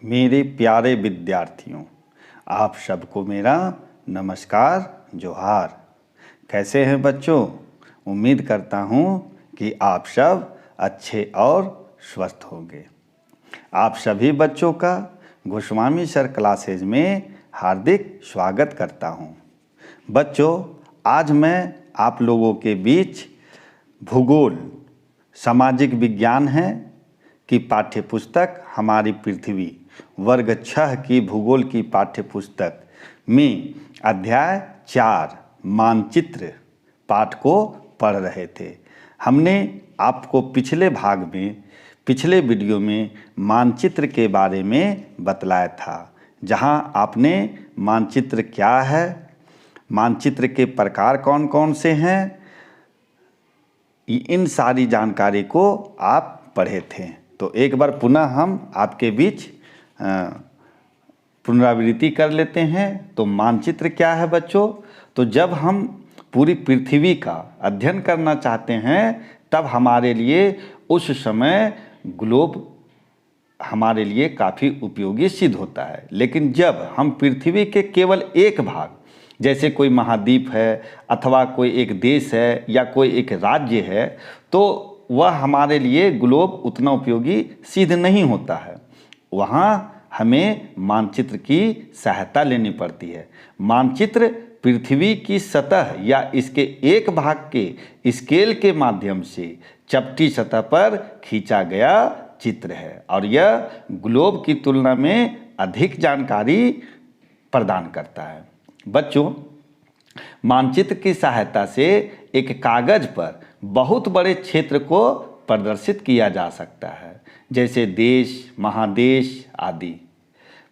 मेरे प्यारे विद्यार्थियों, आप सबको मेरा नमस्कार जोहार। कैसे हैं बच्चों? उम्मीद करता हूँ कि आप सब अच्छे और स्वस्थ होंगे। आप सभी बच्चों का गोस्वामी सर क्लासेज में हार्दिक स्वागत करता हूँ। बच्चों, आज मैं आप लोगों के बीच भूगोल, सामाजिक विज्ञान है की पाठ्यपुस्तक हमारी पृथ्वी वर्ग 6 की भूगोल की पाठ्यपुस्तक में अध्याय 4 मानचित्र पाठ को पढ़ रहे थे। हमने आपको पिछले वीडियो में मानचित्र के बारे में बतलाया था, जहां आपने मानचित्र क्या है, मानचित्र के प्रकार कौन कौन से हैं, इन सारी जानकारी को आप पढ़े थे। तो एक बार पुनः हम आपके बीच पुनरावृत्ति कर लेते हैं। तो मानचित्र क्या है बच्चों? तो जब हम पूरी पृथ्वी का अध्ययन करना चाहते हैं तब हमारे लिए उस समय ग्लोब हमारे लिए काफ़ी उपयोगी सिद्ध होता है। लेकिन जब हम पृथ्वी के केवल एक भाग, जैसे कोई महाद्वीप है अथवा कोई एक देश है या कोई एक राज्य है, तो वह हमारे लिए ग्लोब उतना उपयोगी सिद्ध नहीं होता है। वहाँ हमें मानचित्र की सहायता लेनी पड़ती है। मानचित्र पृथ्वी की सतह या इसके एक भाग के स्केल के माध्यम से चपटी सतह पर खींचा गया चित्र है और यह ग्लोब की तुलना में अधिक जानकारी प्रदान करता है। बच्चों, मानचित्र की सहायता से एक कागज पर बहुत बड़े क्षेत्र को प्रदर्शित किया जा सकता है, जैसे देश, महादेश आदि।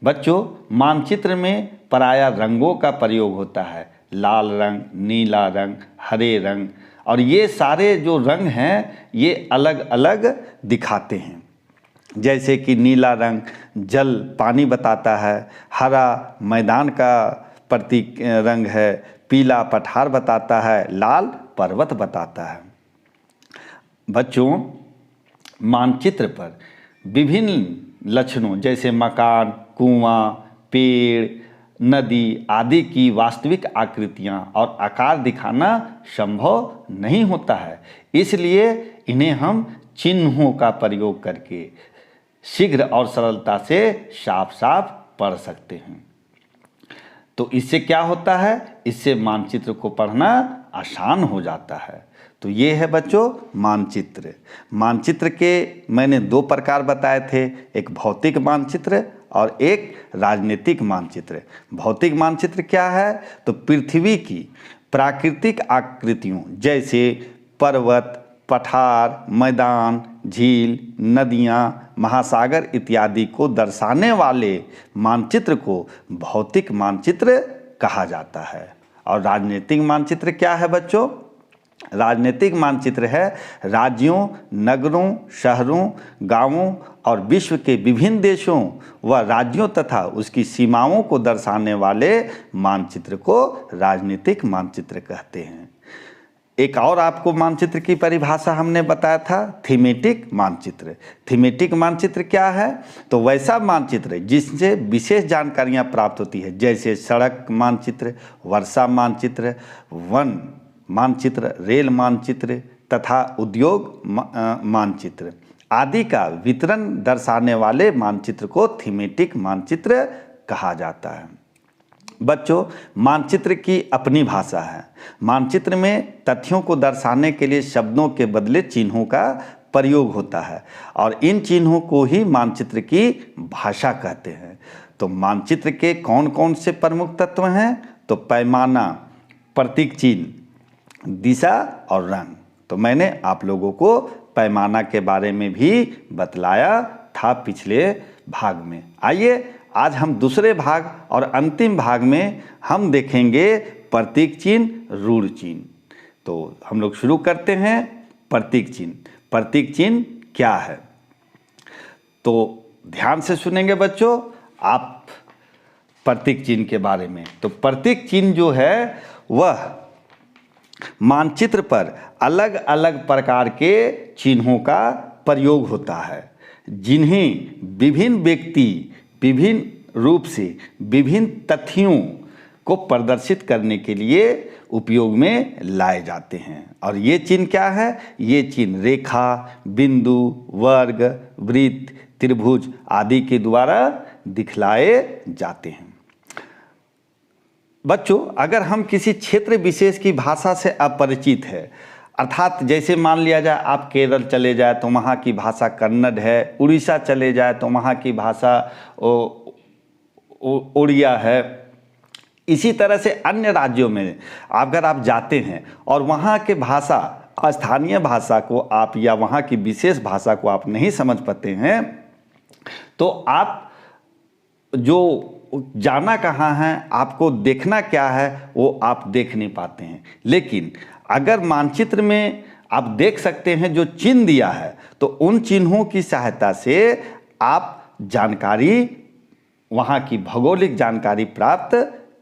बच्चों, मानचित्र में प्रायः रंगों का प्रयोग होता है, लाल रंग, नीला रंग, हरे रंग, और ये सारे जो रंग हैं ये अलग अलग दिखाते हैं। जैसे कि नीला रंग जल पानी बताता है, हरा मैदान का प्रतीक रंग है, पीला पठार बताता है, लाल पर्वत बताता है। बच्चों, मानचित्र पर विभिन्न लक्षणों जैसे मकान, कुआं, पेड़, नदी आदि की वास्तविक आकृतियां और आकार दिखाना संभव नहीं होता है। इसलिए इन्हें हम चिन्हों का प्रयोग करके शीघ्र और सरलता से साफ साफ पढ़ सकते हैं। तो इससे क्या होता है? इससे मानचित्र को पढ़ना आसान हो जाता है। तो ये है बच्चों मानचित्र। मानचित्र के मैंने 2 प्रकार बताए थे, एक भौतिक मानचित्र और एक राजनीतिक मानचित्र। भौतिक मानचित्र क्या है? तो पृथ्वी की प्राकृतिक आकृतियों जैसे पर्वत, पठार, मैदान, झील, नदियाँ, महासागर इत्यादि को दर्शाने वाले मानचित्र को भौतिक मानचित्र कहा जाता है। और राजनीतिक मानचित्र क्या है बच्चों? राजनीतिक मानचित्र है राज्यों, नगरों, शहरों, गांवों और विश्व के विभिन्न देशों व राज्यों तथा उसकी सीमाओं को दर्शाने वाले मानचित्र को राजनीतिक मानचित्र कहते हैं। एक और आपको मानचित्र की परिभाषा हमने बताया था, थीमेटिक मानचित्र। थीमेटिक मानचित्र क्या है? तो वैसा मानचित्र जिससे विशेष जानकारियां प्राप्त होती है, जैसे सड़क मानचित्र, वर्षा मानचित्र, वन मानचित्र, रेल मानचित्र तथा उद्योग मानचित्र आदि का वितरण दर्शाने वाले मानचित्र को थीमेटिक मानचित्र कहा जाता है। बच्चों, मानचित्र की अपनी भाषा है। मानचित्र में तथ्यों को दर्शाने के लिए शब्दों के बदले चिन्हों का प्रयोग होता है और इन चिन्हों को ही मानचित्र की भाषा कहते हैं। तो मानचित्र के कौन कौन से प्रमुख तत्व हैं? तो पैमाना, प्रतीक चिन्ह, दिशा और रंग। तो मैंने आप लोगों को पैमाना के बारे में भी बतलाया था पिछले भाग में। आइए आज हम दूसरे भाग और अंतिम भाग में हम देखेंगे प्रतीक चिन्ह, रूढ़ चिन्ह। तो हम लोग शुरू करते हैं प्रतीक चिन्ह। प्रतीक चिन्ह क्या है? तो ध्यान से सुनेंगे बच्चों आप प्रतीक चिन्ह के बारे में। तो प्रतीक चिन्ह जो है वह मानचित्र पर अलग अलग प्रकार के चिन्हों का प्रयोग होता है, जिन्हें विभिन्न व्यक्ति विभिन्न रूप से विभिन्न तथ्यों को प्रदर्शित करने के लिए उपयोग में लाए जाते हैं। और ये चिन्ह क्या है? ये चिन्ह रेखा, बिंदु, वर्ग, वृत्त, त्रिभुज आदि के द्वारा दिखलाए जाते हैं। बच्चों, अगर हम किसी क्षेत्र विशेष की भाषा से अपरिचित है, अर्थात जैसे मान लिया जाए आप केरल चले जाए तो वहाँ की भाषा कन्नड़ है, उड़ीसा चले जाए तो वहाँ की भाषा उड़िया है, इसी तरह से अन्य राज्यों में अगर आप जाते हैं और वहाँ के भाषा, स्थानीय भाषा को आप या वहाँ की विशेष भाषा को आप नहीं समझ पाते हैं, तो आप जो जाना कहाँ है, आपको देखना क्या है, वो आप देख नहीं पाते हैं। लेकिन अगर मानचित्र में आप देख सकते हैं जो चिन्ह दिया है, तो उन चिन्हों की सहायता से आप जानकारी, वहाँ की भौगोलिक जानकारी प्राप्त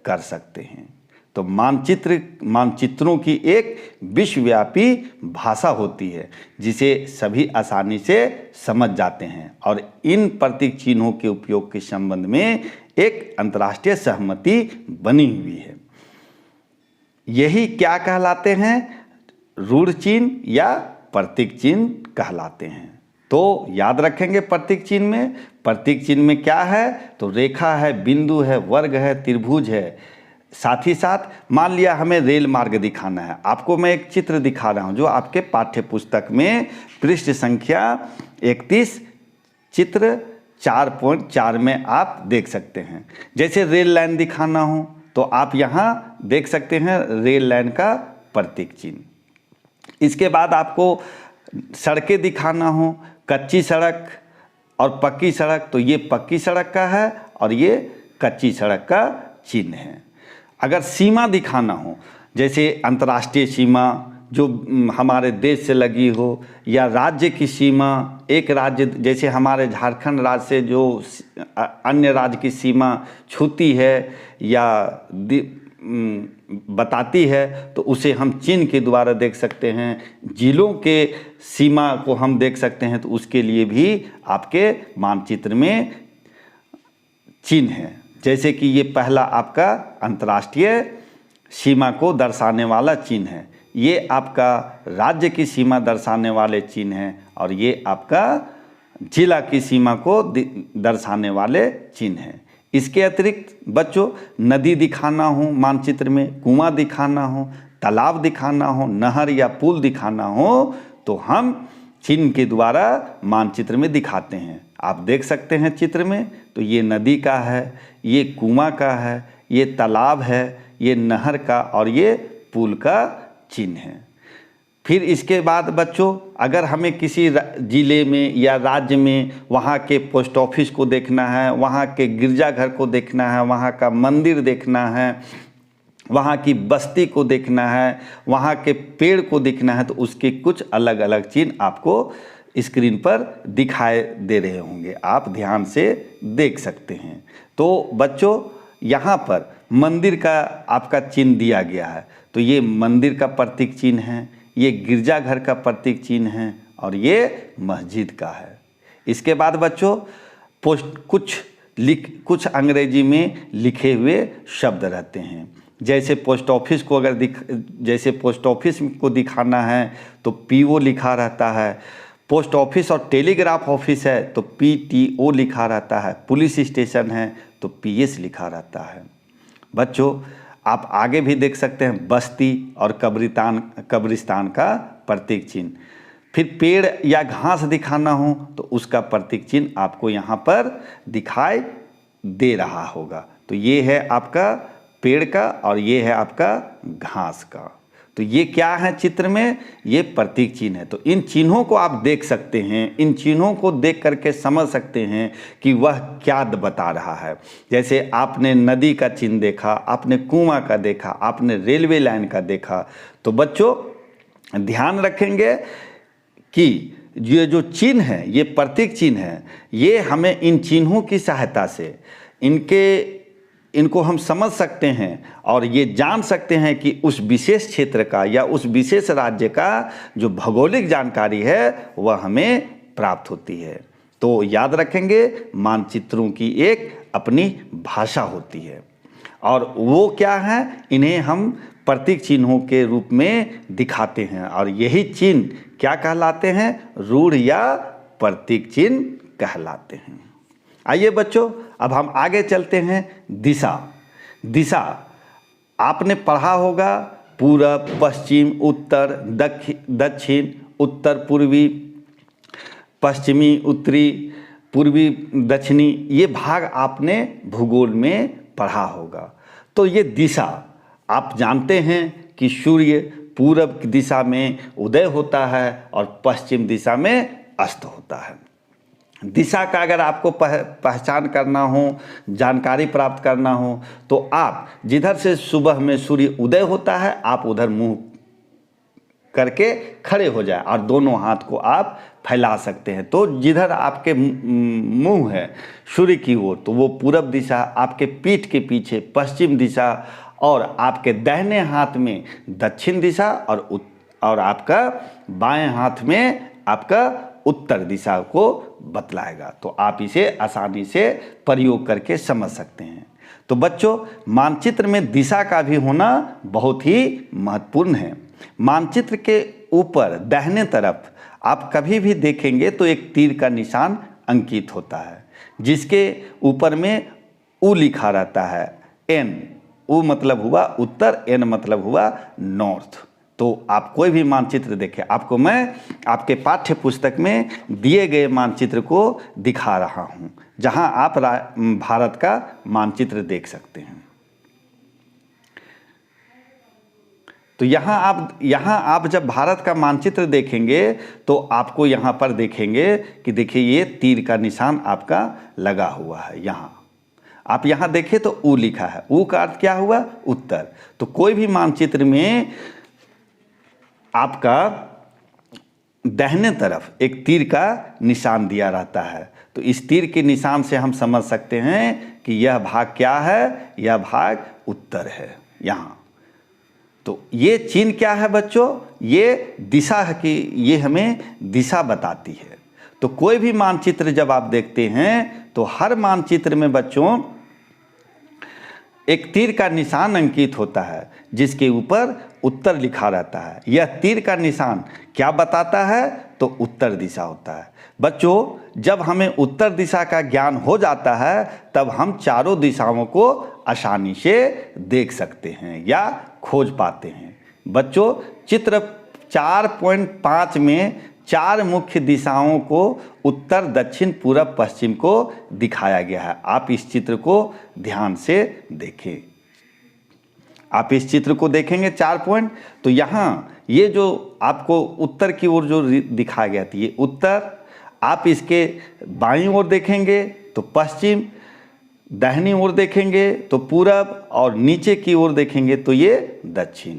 कर सकते हैं। तो मानचित्रों की एक विश्वव्यापी भाषा होती है जिसे सभी आसानी से समझ जाते हैं, और इन प्रतीक चिन्हों के उपयोग के संबंध में एक अंतर्राष्ट्रीय सहमति बनी हुई है। यही क्या कहलाते हैं? रूढ़ चिन्ह या प्रतीक चिन्ह कहलाते हैं। तो याद रखेंगे प्रतीक चिन्ह में क्या है? तो रेखा है, बिंदु है, वर्ग है, त्रिभुज है। साथ ही साथ मान लिया हमें रेल मार्ग दिखाना है, आपको मैं एक चित्र दिखा रहा हूं जो आपके पाठ्य पुस्तक में पृष्ठ संख्या 31 चित्र 4.4 में आप देख सकते हैं। जैसे रेल लाइन दिखाना हो तो आप यहाँ देख सकते हैं रेल लाइन का प्रतीक चिन्ह। इसके बाद आपको सड़कें दिखाना हो, कच्ची सड़क और पक्की सड़क, तो ये पक्की सड़क का है और ये कच्ची सड़क का चिन्ह है। अगर सीमा दिखाना हो, जैसे अंतर्राष्ट्रीय सीमा जो हमारे देश से लगी हो, या राज्य की सीमा, एक राज्य जैसे हमारे झारखंड राज्य से जो अन्य राज्य की सीमा छूती है या बताती है, तो उसे हम चिन्ह के द्वारा देख सकते हैं। जिलों के सीमा को हम देख सकते हैं, तो उसके लिए भी आपके मानचित्र में चिन्ह है। जैसे कि ये पहला आपका अंतर्राष्ट्रीय सीमा को दर्शाने वाला चिन्ह है, ये आपका राज्य की सीमा दर्शाने वाले चिन्ह हैं, और ये आपका जिला की सीमा को दर्शाने वाले चिन्ह हैं। इसके अतिरिक्त बच्चों, नदी दिखाना हो मानचित्र में, कुआं दिखाना हो, तालाब दिखाना हो, नहर या पुल दिखाना हो, तो हम चिन्ह के द्वारा मानचित्र में दिखाते हैं। आप देख सकते हैं चित्र में, तो ये नदी का है, ये कुआं का है, ये तालाब है, ये नहर का और ये पुल का चिन्ह है। फिर इसके बाद बच्चों, अगर हमें किसी ज़िले में या राज्य में वहाँ के पोस्ट ऑफिस को देखना है, वहाँ के गिरजाघर को देखना है, वहाँ का मंदिर देखना है, वहाँ की बस्ती को देखना है, वहाँ के पेड़ को देखना है, तो उसके कुछ अलग अलग चिन्ह आपको स्क्रीन पर दिखाई दे रहे होंगे, आप ध्यान से देख सकते हैं। तो बच्चों, यहाँ पर मंदिर का आपका चिन्ह दिया गया है, तो ये मंदिर का प्रतीक चिन्ह है, ये गिरजाघर का प्रतीक चिन्ह है, और ये मस्जिद का है। इसके बाद बच्चों, कुछ अंग्रेजी में लिखे हुए शब्द रहते हैं। जैसे पोस्ट ऑफिस को जैसे पोस्ट ऑफिस को दिखाना है तो पीओ लिखा रहता है, पोस्ट ऑफिस और टेलीग्राफ ऑफिस है तो पीटीओ लिखा रहता है, पुलिस स्टेशन है तो पीएस लिखा रहता है। बच्चों, आप आगे भी देख सकते हैं बस्ती और कब्रिस्तान का प्रतीक चिन्ह। फिर पेड़ या घास दिखाना हो तो उसका प्रतीक चिन्ह आपको यहाँ पर दिखाई दे रहा होगा। तो ये है आपका पेड़ का और ये है आपका घास का। तो ये क्या है चित्र में? ये प्रतीक चिन्ह है। तो इन चिन्हों को आप देख सकते हैं, इन चिन्हों को देख करके समझ सकते हैं कि वह क्या बता रहा है। जैसे आपने नदी का चिन्ह देखा, आपने कुआं का देखा, आपने रेलवे लाइन का देखा। तो बच्चों ध्यान रखेंगे कि ये जो चिन्ह है, ये प्रतीक चिन्ह है, ये हमें इन चिन्हों की सहायता से इनको हम समझ सकते हैं और ये जान सकते हैं कि उस विशेष क्षेत्र का या उस विशेष राज्य का जो भौगोलिक जानकारी है वह हमें प्राप्त होती है। तो याद रखेंगे, मानचित्रों की एक अपनी भाषा होती है। और वो क्या है, इन्हें हम प्रतीक चिन्हों के रूप में दिखाते हैं, और यही चिन्ह क्या कहलाते हैं, रूढ़ या प्रतीक चिन्ह कहलाते हैं। आइए बच्चों, अब हम आगे चलते हैं। दिशा। दिशा आपने पढ़ा होगा, पूरब, पश्चिम, उत्तर, दक्षिण, उत्तर पूर्वी, पश्चिमी, उत्तरी, पूर्वी, दक्षिणी, ये भाग आपने भूगोल में पढ़ा होगा। तो ये दिशा आप जानते हैं कि सूर्य पूरब की दिशा में उदय होता है और पश्चिम दिशा में अस्त होता है। दिशा का अगर आपको पहचान करना हो, जानकारी प्राप्त करना हो, तो आप जिधर से सुबह में सूर्य उदय होता है, आप उधर मुंह करके खड़े हो जाए और दोनों हाथ को आप फैला सकते हैं। तो जिधर आपके मुंह है सूर्य की ओर, तो वो पूरब दिशा, आपके पीठ के पीछे पश्चिम दिशा, और आपके दाहिने हाथ में दक्षिण दिशा, और आपका बाएं हाथ में आपका उत्तर दिशा को बतलाएगा। तो आप इसे आसानी से प्रयोग करके समझ सकते हैं। तो बच्चों, मानचित्र में दिशा का भी होना बहुत ही महत्वपूर्ण है। मानचित्र के ऊपर दाहिने तरफ आप कभी भी देखेंगे तो एक तीर का निशान अंकित होता है, जिसके ऊपर में उ लिखा रहता है, एन। उ मतलब हुआ उत्तर, एन मतलब हुआ नॉर्थ। तो आप कोई भी मानचित्र देखें, आपको मैं आपके पाठ्य पुस्तक में दिए गए मानचित्र को दिखा रहा हूँ, जहाँ आप भारत का मानचित्र देख सकते हैं। तो यहाँ आप जब भारत का मानचित्र देखेंगे तो आपको यहाँ पर देखेंगे कि देखिए ये तीर का निशान आपका लगा हुआ है। यहाँ आप यहाँ देखें तो उ लिखा है, उ का अर्थ क्या हुआ, उत्तर। तो कोई भी मानचित्र में आपका दाहिने तरफ एक तीर का निशान दिया रहता है। तो इस तीर के निशान से हम समझ सकते हैं कि यह भाग क्या है, यह भाग उत्तर है यहाँ। तो ये चिन्ह क्या है बच्चों, ये दिशा है कि ये हमें दिशा बताती है। तो कोई भी मानचित्र जब आप देखते हैं तो हर मानचित्र में बच्चों एक तीर का निशान अंकित होता है, जिसके ऊपर उत्तर लिखा रहता है। यह तीर का निशान क्या बताता है, तो उत्तर दिशा होता है। बच्चों, जब हमें उत्तर दिशा का ज्ञान हो जाता है, तब हम चारों दिशाओं को आसानी से देख सकते हैं या खोज पाते हैं। बच्चों, चित्र 4.5 में 4 मुख्य दिशाओं को उत्तर, दक्षिण, पूरब, पश्चिम को दिखाया गया है। आप इस चित्र को ध्यान से देखें। आप इस चित्र को देखेंगे 4 पॉइंट, तो यहाँ ये जो आपको उत्तर की ओर जो दिखाया गया था, ये उत्तर। आप इसके बाईं ओर देखेंगे तो पश्चिम, दाहिनी ओर देखेंगे तो पूरब, और नीचे की ओर देखेंगे तो ये दक्षिण।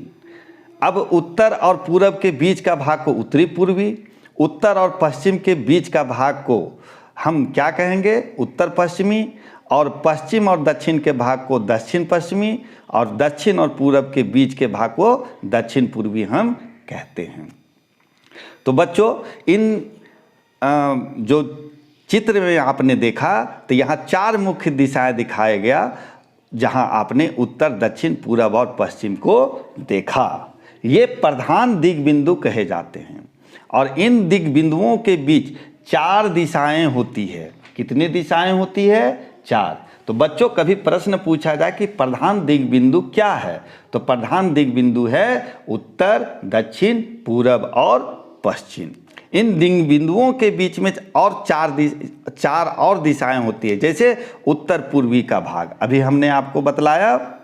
अब उत्तर और पूरब के बीच का भाग को उत्तरी पूर्वी, उत्तर और पश्चिम के बीच का भाग को हम क्या कहेंगे, उत्तर पश्चिमी, और पश्चिम और दक्षिण के भाग को दक्षिण पश्चिमी, और दक्षिण और पूरब के बीच के भाग को दक्षिण पूर्वी हम कहते हैं। तो बच्चों, इन जो चित्र में आपने देखा, तो यहाँ 4 मुख्य दिशाएं दिखाया गया, जहाँ आपने उत्तर, दक्षिण, पूरब और पश्चिम को देखा। ये प्रधान दिग बिंदु कहे जाते हैं, और इन दिग बिंदुओं के बीच 4 दिशाएं होती है। कितनी दिशाएं होती है, 4। तो बच्चों, कभी प्रश्न पूछा जाए कि प्रधान दिग बिंदु क्या है, तो प्रधान दिग बिंदु है उत्तर, दक्षिण, पूरब और पश्चिम। इन दिग बिंदुओं के बीच में और 4 और दिशाएं होती है, जैसे उत्तर पूर्वी का भाग, अभी हमने आपको बतलाया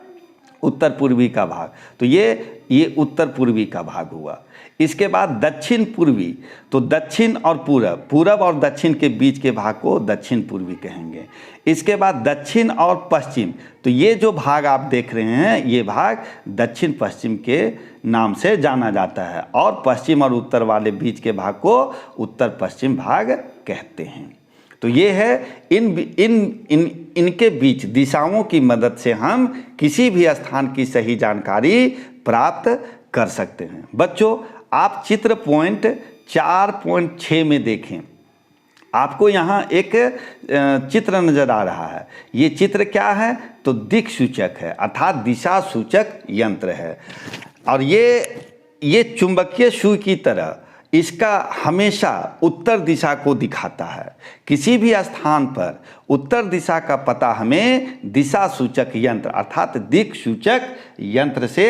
उत्तर पूर्वी का भाग, तो ये उत्तर पूर्वी का भाग हुआ। इसके बाद दक्षिण पूर्वी, तो दक्षिण और पूरब और दक्षिण के बीच के भाग को दक्षिण पूर्वी कहेंगे। इसके बाद दक्षिण और पश्चिम, तो ये जो भाग आप देख रहे हैं, ये भाग दक्षिण पश्चिम के नाम से जाना जाता है, और पश्चिम और उत्तर वाले बीच के भाग को उत्तर पश्चिम भाग कहते हैं। तो ये है इनके बीच दिशाओं की मदद से हम किसी भी स्थान की सही जानकारी प्राप्त कर सकते हैं। बच्चों, आप चित्र पॉइंट 4.6 में देखें। आपको यहाँ एक चित्र नजर आ रहा है। ये चित्र क्या है? तो दिक् सूचक है, अर्थात दिशा सूचक यंत्र है। और ये चुंबकीय सुई की तरह इसका हमेशा उत्तर दिशा को दिखाता है। किसी भी स्थान पर उत्तर दिशा का पता हमें दिशा सूचक यंत्र अर्थात दिक् सूचक यंत्र से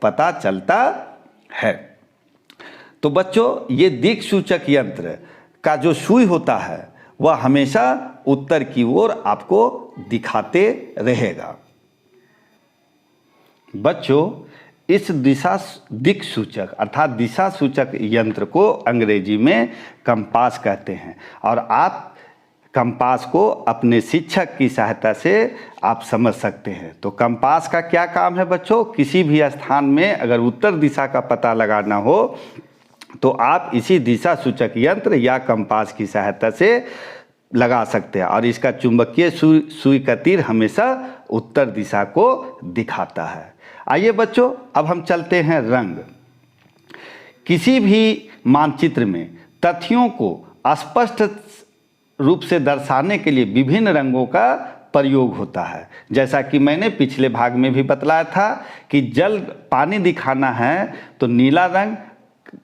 पता चलता है। तो बच्चों, ये दिक् सूचक यंत्र का जो सुई होता है वह हमेशा उत्तर की ओर आपको दिखाते रहेगा। बच्चों, इस दिक् सूचक अर्थात दिशा सूचक यंत्र को अंग्रेजी में कंपास कहते हैं। और आप कंपास को अपने शिक्षक की सहायता से आप समझ सकते हैं। तो कंपास का क्या काम है बच्चों? किसी भी स्थान में अगर उत्तर दिशा का पता लगाना हो तो आप इसी दिशा सूचक यंत्र या कंपास की सहायता से लगा सकते हैं। और इसका चुंबकीय सुई का तीर हमेशा उत्तर दिशा को दिखाता है। आइए बच्चों, अब हम चलते हैं रंग। किसी भी मानचित्र में तथ्यों को स्पष्ट रूप से दर्शाने के लिए विभिन्न रंगों का प्रयोग होता है। जैसा कि मैंने पिछले भाग में भी बतलाया था कि जल पानी दिखाना है तो नीला रंग,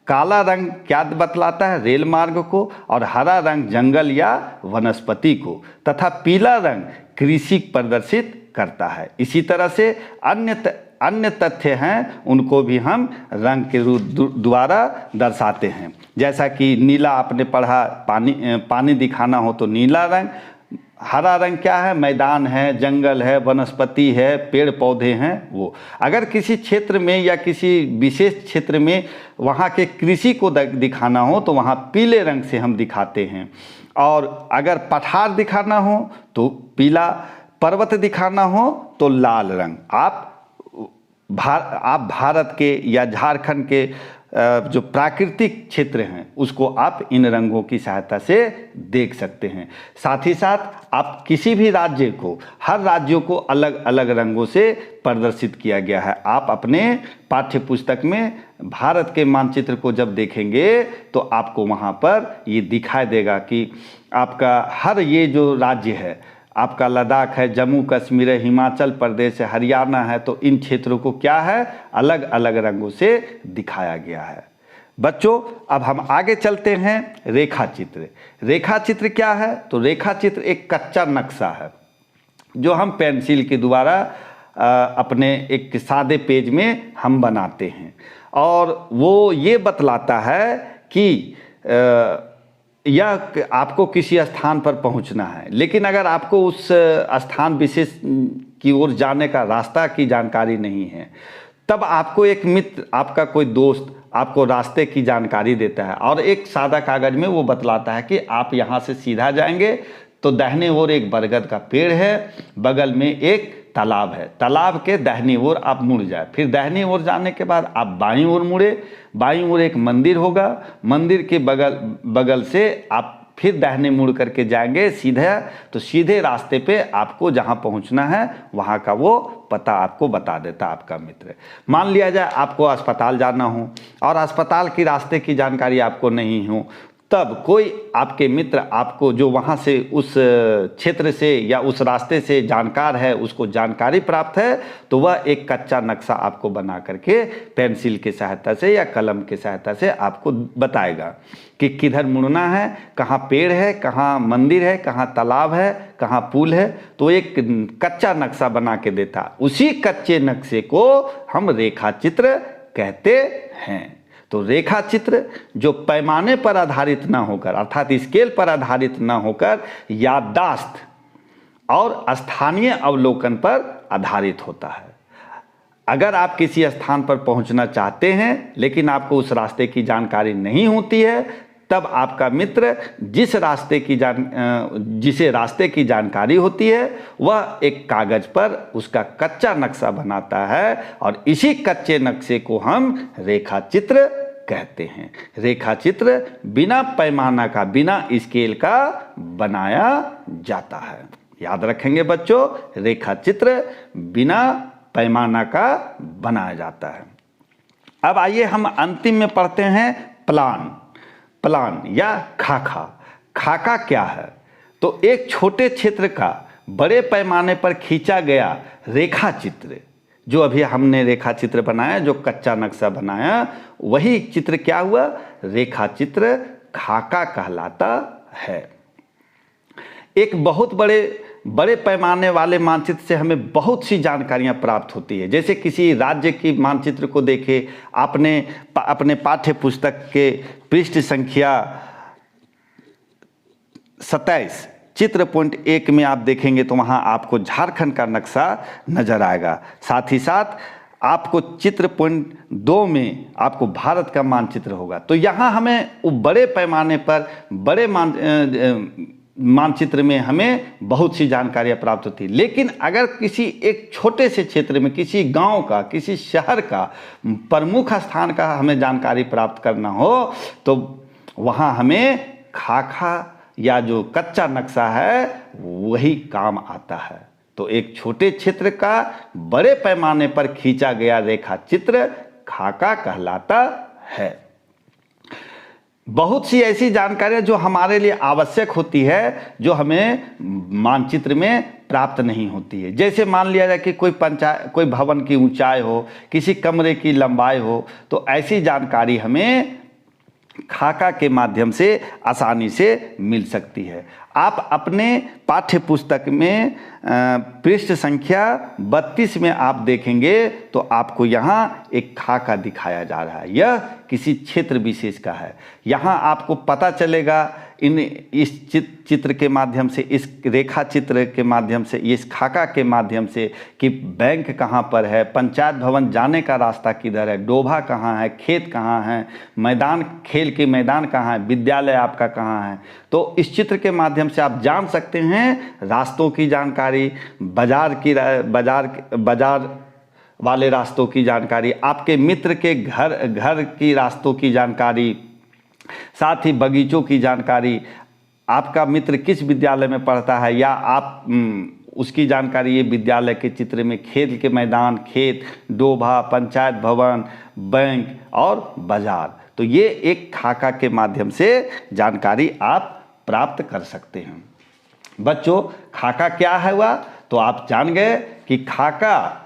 काला रंग क्या बतलाता है? रेल मार्ग को, और हरा रंग जंगल या वनस्पति को, तथा पीला रंग कृषि प्रदर्शित करता है। इसी तरह से अन्य तथ्य हैं, उनको भी हम रंग के रूप द्वारा दर्शाते हैं। जैसा कि नीला आपने पढ़ा, पानी दिखाना हो तो नीला रंग। हरा रंग क्या है? मैदान है, जंगल है, वनस्पति है, पेड़ पौधे हैं वो। अगर किसी क्षेत्र में या किसी विशेष क्षेत्र में वहाँ के कृषि को दिखाना हो तो वहाँ पीले रंग से हम दिखाते हैं। और अगर पठार दिखाना हो तो पीला, पर्वत दिखाना हो तो लाल रंग। आप भारत के या झारखंड के जो प्राकृतिक क्षेत्र हैं उसको आप इन रंगों की सहायता से देख सकते हैं। साथ ही साथ आप किसी भी राज्य को, हर राज्यों को अलग अलग रंगों से प्रदर्शित किया गया है। आप अपने पाठ्य पुस्तक में भारत के मानचित्र को जब देखेंगे तो आपको वहाँ पर ये दिखाई देगा कि आपका हर ये जो राज्य है, आपका लद्दाख है, जम्मू कश्मीर है, हिमाचल प्रदेश है, हरियाणा है, तो इन क्षेत्रों को क्या है? अलग अलग रंगों से दिखाया गया है। बच्चों, अब हम आगे चलते हैं रेखा चित्र। रेखा चित्र क्या है? तो रेखा चित्र एक कच्चा नक्शा है जो हम पेंसिल के द्वारा अपने एक सादे पेज में हम बनाते हैं। और वो ये बतलाता है कि या आपको किसी स्थान पर पहुंचना है, लेकिन अगर आपको उस स्थान विशेष की ओर जाने का रास्ता की जानकारी नहीं है, तब आपको एक मित्र, आपका कोई दोस्त आपको रास्ते की जानकारी देता है और एक सादा कागज में वो बतलाता है कि आप यहाँ से सीधा जाएंगे तो दाहिने ओर एक बरगद का पेड़ है, बगल में एक तालाब है, तालाब के दाहिनी ओर आप मुड़ जाए। फिर दाहिनी ओर जाने के बाद आप बाईं ओर मुड़े, बाईं ओर एक मंदिर होगा, मंदिर के बगल से आप फिर दाहिने मुड़ करके जाएंगे सीधे, तो सीधे रास्ते पे आपको जहाँ पहुँचना है वहाँ का वो पता आपको बता देता आपका मित्र। मान लिया जाए आपको अस्पताल जाना हो और अस्पताल की रास्ते की जानकारी आपको नहीं हो, तब कोई आपके मित्र आपको जो वहाँ से उस क्षेत्र से या उस रास्ते से जानकार है, उसको जानकारी प्राप्त है, तो वह एक कच्चा नक्शा आपको बना करके पेंसिल की सहायता से या कलम की सहायता से आपको बताएगा कि किधर मुड़ना है, कहाँ पेड़ है, कहाँ मंदिर है, कहाँ तालाब है, कहाँ पुल है। तो एक कच्चा नक्शा बना के देता। उसी कच्चे नक्शे को हम रेखा चित्र कहते हैं। तो रेखा चित्र जो पैमाने पर आधारित ना होकर, अर्थात स्केल पर आधारित ना होकर, याददाश्त और स्थानीय अवलोकन पर आधारित होता है। अगर आप किसी स्थान पर पहुंचना चाहते हैं लेकिन आपको उस रास्ते की जानकारी नहीं होती है, तब आपका मित्र जिसे रास्ते की जानकारी होती है वह एक कागज पर उसका कच्चा नक्शा बनाता है और इसी कच्चे नक्शे को हम रेखा चित्र कहते हैं। रेखा चित्र बिना पैमाना का, बिना स्केल का बनाया जाता है। याद रखेंगे बच्चों, रेखा चित्र बिना पैमाना का बनाया जाता है। अब आइए हम अंतिम में पढ़ते हैं प्लान या खाका। खाका क्या है? तो एक छोटे क्षेत्र का बड़े पैमाने पर खींचा गया रेखा चित्र, जो अभी हमने रेखा चित्र बनाया, जो कच्चा नक्शा बनाया, वही चित्र क्या हुआ? रेखा चित्र खाका कहलाता है। एक बहुत बड़े पैमाने वाले मानचित्र से हमें बहुत सी जानकारियां प्राप्त होती है। जैसे किसी राज्य की मानचित्र को देखें, आपने अपने पाठ्य पुस्तक के पृष्ठ संख्या 27 चित्र पॉइंट 1 में आप देखेंगे तो वहां आपको झारखंड का नक्शा नजर आएगा। साथ ही साथ आपको चित्र पॉइंट 2 में आपको भारत का मानचित्र होगा। तो यहाँ हमें बड़े पैमाने पर बड़े मानचित्र में हमें बहुत सी जानकारियाँ प्राप्त होती है। लेकिन अगर किसी एक छोटे से क्षेत्र में, किसी गांव का, किसी शहर का, प्रमुख स्थान का हमें जानकारी प्राप्त करना हो तो वहाँ हमें खाका या जो कच्चा नक्शा है वही काम आता है। तो एक छोटे क्षेत्र का बड़े पैमाने पर खींचा गया रेखा चित्र खाका कहलाता है। बहुत सी ऐसी जानकारियां जो हमारे लिए आवश्यक होती है, जो हमें मानचित्र में प्राप्त नहीं होती है। जैसे मान लिया जाए कि कोई भवन की ऊंचाई हो, किसी कमरे की लंबाई हो, तो ऐसी जानकारी हमें खाका के माध्यम से आसानी से मिल सकती है। आप अपने पाठ्य पुस्तक में पृष्ठ संख्या 32 में आप देखेंगे तो आपको यहाँ एक खाका दिखाया जा रहा है। यह किसी क्षेत्र विशेष का है। यहाँ आपको पता चलेगा इस चित्र के माध्यम से, इस रेखा चित्र के माध्यम से, इस खाका के माध्यम से कि बैंक कहाँ पर है, पंचायत भवन जाने का रास्ता किधर है, डोभा कहाँ है, खेत कहाँ है, मैदान, खेल के मैदान कहाँ है, विद्यालय आपका कहाँ है। तो इस चित्र के माध्यम से आप जान सकते हैं रास्तों की जानकारी, बाजार वाले रास्तों की जानकारी, आपके मित्र के घर की रास्तों की जानकारी, साथ ही बगीचों की जानकारी, आपका मित्र किस विद्यालय में पढ़ता है या आप उसकी जानकारी ये विद्यालय के चित्र में खेल के मैदान, खेत, डोभा, पंचायत भवन, बैंक और बाजार। तो ये एक खाका के माध्यम से जानकारी आप प्राप्त कर सकते हैं। बच्चों, खाका क्या है हुआ? तो आप जान गए कि खाका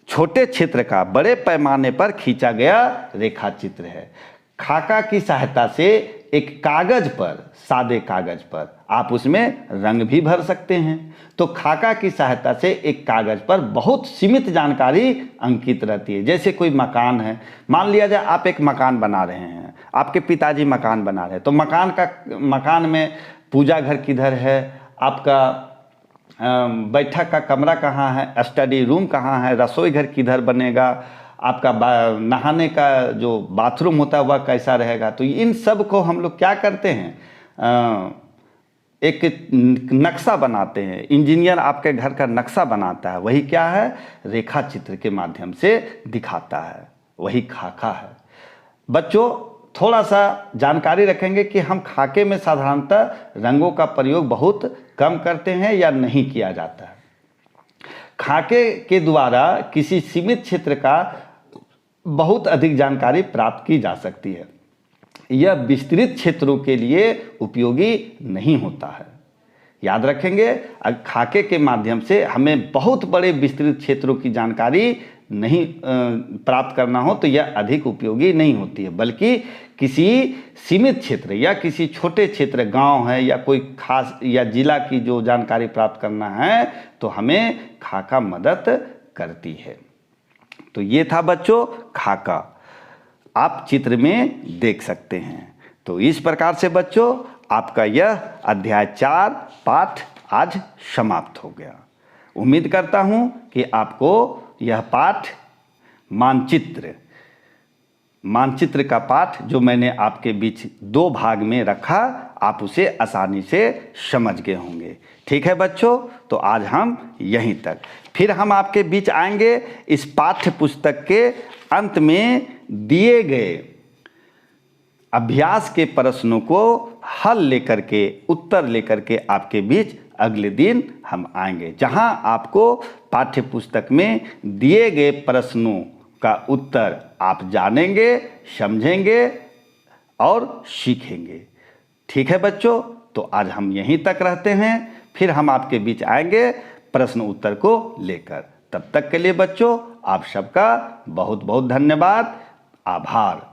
छोटे क्षेत्र का बड़े पैमाने पर खींचा गया रेखा चित्र है। खाका की सहायता से एक कागज पर, सादे कागज पर आप उसमें रंग भी भर सकते हैं। तो खाका की सहायता से एक कागज पर बहुत सीमित जानकारी अंकित रहती है। जैसे कोई मकान है, मान लिया जाए आप एक मकान बना रहे हैं, आपके पिताजी मकान बना रहे हैं, तो मकान में पूजा घर किधर है, आपका बैठक का कमरा कहाँ है, स्टडी रूम कहाँ है, रसोई घर किधर बनेगा, आपका नहाने का जो बाथरूम होता है वह कैसा रहेगा। तो इन सब को हम लोग क्या करते हैं, एक नक्शा बनाते हैं। इंजीनियर आपके घर का नक्शा बनाता है, वही क्या है, रेखा चित्र के माध्यम से दिखाता है, वही खाका है। बच्चों, थोड़ा सा जानकारी रखेंगे कि हम खाके में साधारणतः रंगों का प्रयोग बहुत कम करते हैं या नहीं किया जाता है। खाके के द्वारा किसी सीमित क्षेत्र का बहुत अधिक जानकारी प्राप्त की जा सकती है। यह विस्तृत क्षेत्रों के लिए उपयोगी नहीं होता है। याद रखेंगे, खाके के माध्यम से हमें बहुत बड़े विस्तृत क्षेत्रों की जानकारी नहीं प्राप्त करना हो तो यह अधिक उपयोगी नहीं होती है, बल्कि किसी सीमित क्षेत्र या किसी छोटे क्षेत्र, गांव है या कोई खास या जिला की जो जानकारी प्राप्त करना है तो हमें खाका मदद करती है। तो ये था बच्चों खाका, आप चित्र में देख सकते हैं। तो इस प्रकार से बच्चों आपका यह अध्याय 4 पाठ आज समाप्त हो गया। उम्मीद करता हूँ कि आपको यह पाठ मानचित्र का पाठ जो मैंने आपके बीच 2 भाग में रखा, आप उसे आसानी से समझ गए होंगे। ठीक है बच्चों, तो आज हम यहीं तक, फिर हम आपके बीच आएंगे इस पाठ्य पुस्तक के अंत में दिए गए अभ्यास के प्रश्नों को हल लेकर के, उत्तर लेकर के आपके बीच अगले दिन हम आएंगे, जहां आपको पाठ्य पुस्तक में दिए गए प्रश्नों का उत्तर आप जानेंगे, समझेंगे और सीखेंगे। ठीक है बच्चों, तो आज हम यहीं तक रहते हैं, फिर हम आपके बीच आएंगे प्रश्न उत्तर को लेकर। तब तक के लिए बच्चों आप सबका बहुत बहुत धन्यवाद, आभार।